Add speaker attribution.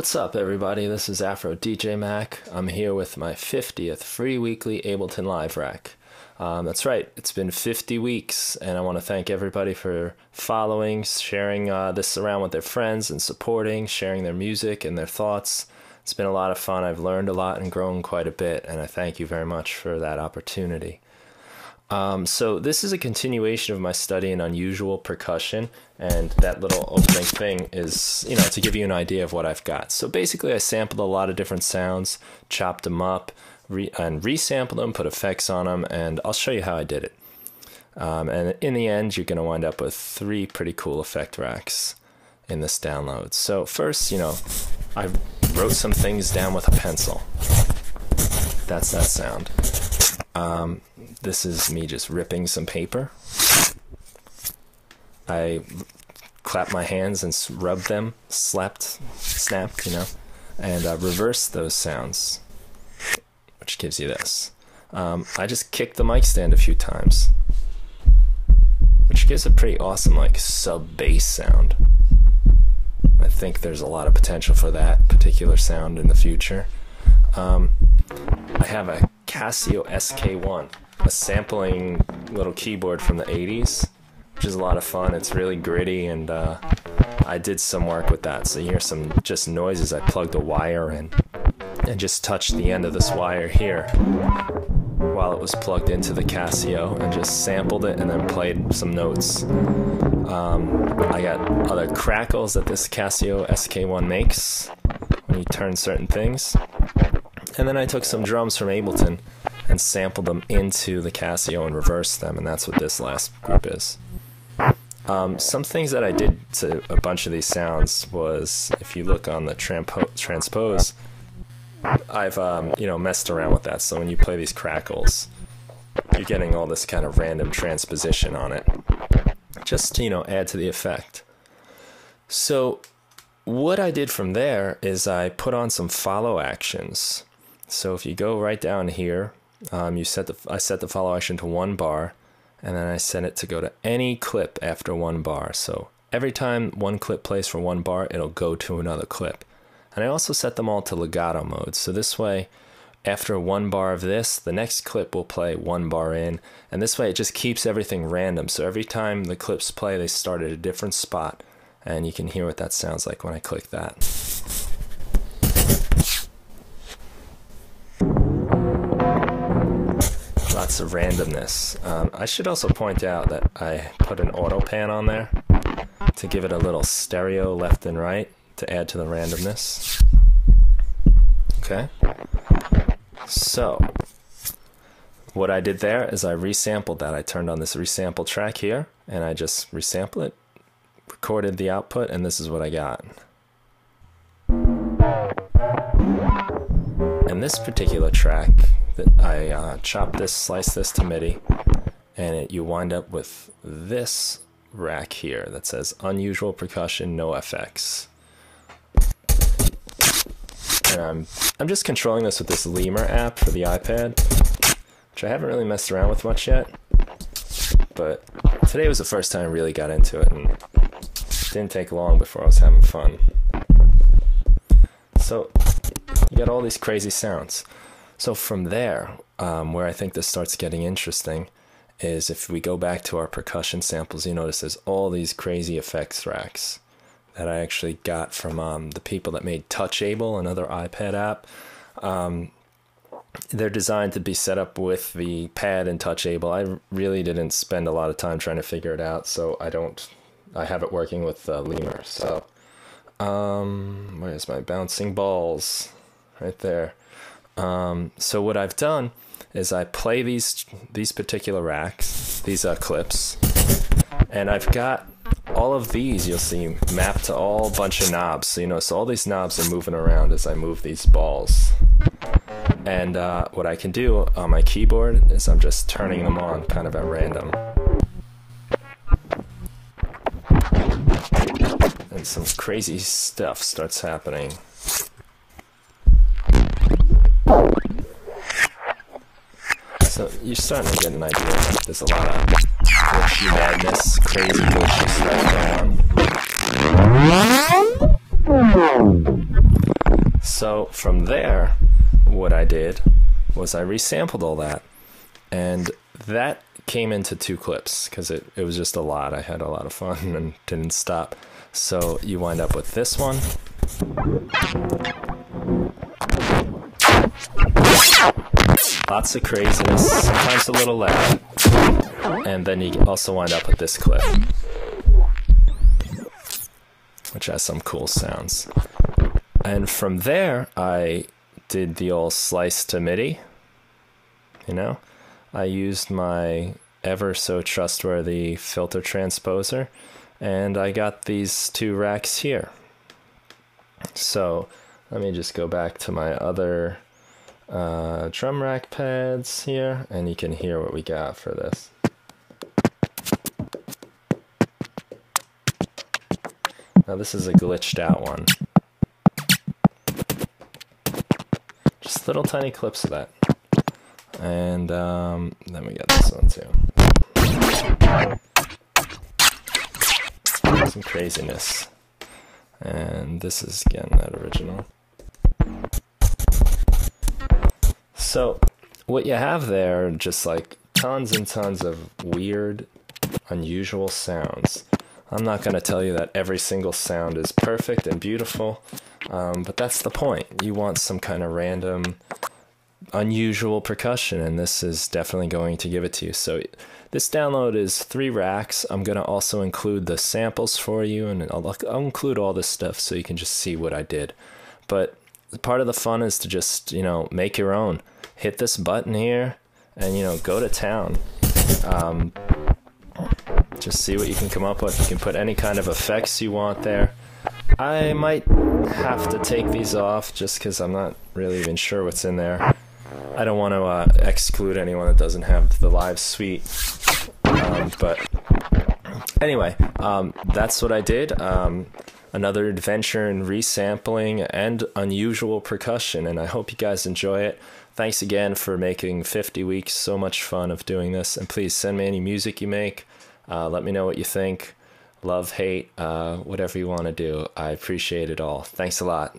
Speaker 1: What's up, everybody? This is AfroDJMac. I'm here with my 50th free weekly Ableton Live rack. That's right, it's been 50 weeks, and I want to thank everybody for following, sharing this around with their friends, and supporting, sharing their music and their thoughts. It's been a lot of fun. I've learned a lot and grown quite a bit, and I thank you very much for that opportunity. So this is a continuation of my study in unusual percussion, and that little opening thing is, to give you an idea of what I've got. So basically I sampled a lot of different sounds, chopped them up, and resampled them, put effects on them, and I'll show you how I did it. And in the end, you're going to wind up with 3 pretty cool effect racks in this download. So first, I wrote some things down with a pencil. That's that sound. This is me just ripping some paper. I clapped my hands and rubbed them, snapped, and reversed those sounds, which gives you this. I just kicked the mic stand a few times, which gives a pretty awesome sub-bass sound. I think there's a lot of potential for that particular sound in the future. I have a Casio SK1, a sampling little keyboard from the 80s, which is a lot of fun. It's really gritty, and I did some work with that. So you hear some just noises. I plugged a wire in and just touched the end of this wire here while it was plugged into the Casio, and just sampled it and then played some notes. I got other crackles that this Casio SK1 makes when you turn certain things. And then I took some drums from Ableton and sampled them into the Casio and reversed them, and that's what this last group is. Some things that I did to a bunch of these sounds was, if you look on the transpose, I've messed around with that. So when you play these crackles, you're getting all this kind of random transposition on it, just to add to the effect. So what I did from there is I put on some follow actions. So if you go right down here, I set the follow action to 1 bar, and then I set it to go to any clip after 1 bar. So every time one clip plays for 1 bar, it'll go to another clip. And I also set them all to legato mode. So this way, after 1 bar of this, the next clip will play 1 bar in, and this way it just keeps everything random. So every time the clips play, they start at a different spot, and you can hear what that sounds like when I click that. Lots of randomness. I should also point out that I put an auto pan on there to give it a little stereo left and right to add to the randomness. Okay. So what I did there is I resampled that. I turned on this resample track here, and I just resampled it, recorded the output, and this is what I got. And this particular track, that I chopped this, sliced this to MIDI, and you wind up with this rack here that says unusual percussion, no FX. And I'm just controlling this with this Lemur app for the iPad, which I haven't really messed around with much yet, but today was the first time I really got into it, and it didn't take long before I was having fun. So you got all these crazy sounds. So from there, where I think this starts getting interesting is if we go back to our percussion samples, you notice there's all these crazy effects racks that I actually got from the people that made Touchable, another iPad app. They're designed to be set up with the pad and Touchable. I really didn't spend a lot of time trying to figure it out, so I have it working with Lemur. So where's my bouncing balls? Right there. So what I've done is I play these particular racks, these clips, and I've got all of these, you'll see, mapped to all bunch of knobs. So so all these knobs are moving around as I move these balls. And what I can do on my keyboard is I'm just turning them on kind of at random. And some crazy stuff starts happening. So you're starting to get an idea. There's a lot of glitchy madness, crazy glitchy stuff going on. So from there, what I did was I resampled all that, and that came into 2 clips because it was just a lot. I had a lot of fun and didn't stop. So you wind up with this one. Lots of craziness, sometimes a little loud. And then you also wind up with this clip, which has some cool sounds. And from there, I did the old slice to MIDI. You know, I used my ever so trustworthy filter transposer, and I got these 2 racks here. So let me just go back to my other drum rack pads here, and you can hear what we got for this. Now this is a glitched out one. Just little tiny clips of that. And then we got this one too. Some craziness. And this is again that original. So what you have there are just like tons and tons of weird, unusual sounds. I'm not going to tell you that every single sound is perfect and beautiful, but that's the point. You want some kind of random, unusual percussion, and this is definitely going to give it to you. So this download is 3 racks. I'm going to also include the samples for you, and I'll include all this stuff so you can just see what I did. But part of the fun is to just, you know, make your own. Hit this button here and, you know, go to town. Just see what you can come up with. You can put any kind of effects you want there. I might have to take these off just because I'm not really even sure what's in there. I don't want to exclude anyone that doesn't have the live suite. But anyway, that's what I did. Another adventure in resampling and unusual percussion, and I hope you guys enjoy it. Thanks again for making 50 weeks so much fun of doing this, and please send me any music you make. Let me know what you think. Love, hate, whatever you want to do. I appreciate it all. Thanks a lot.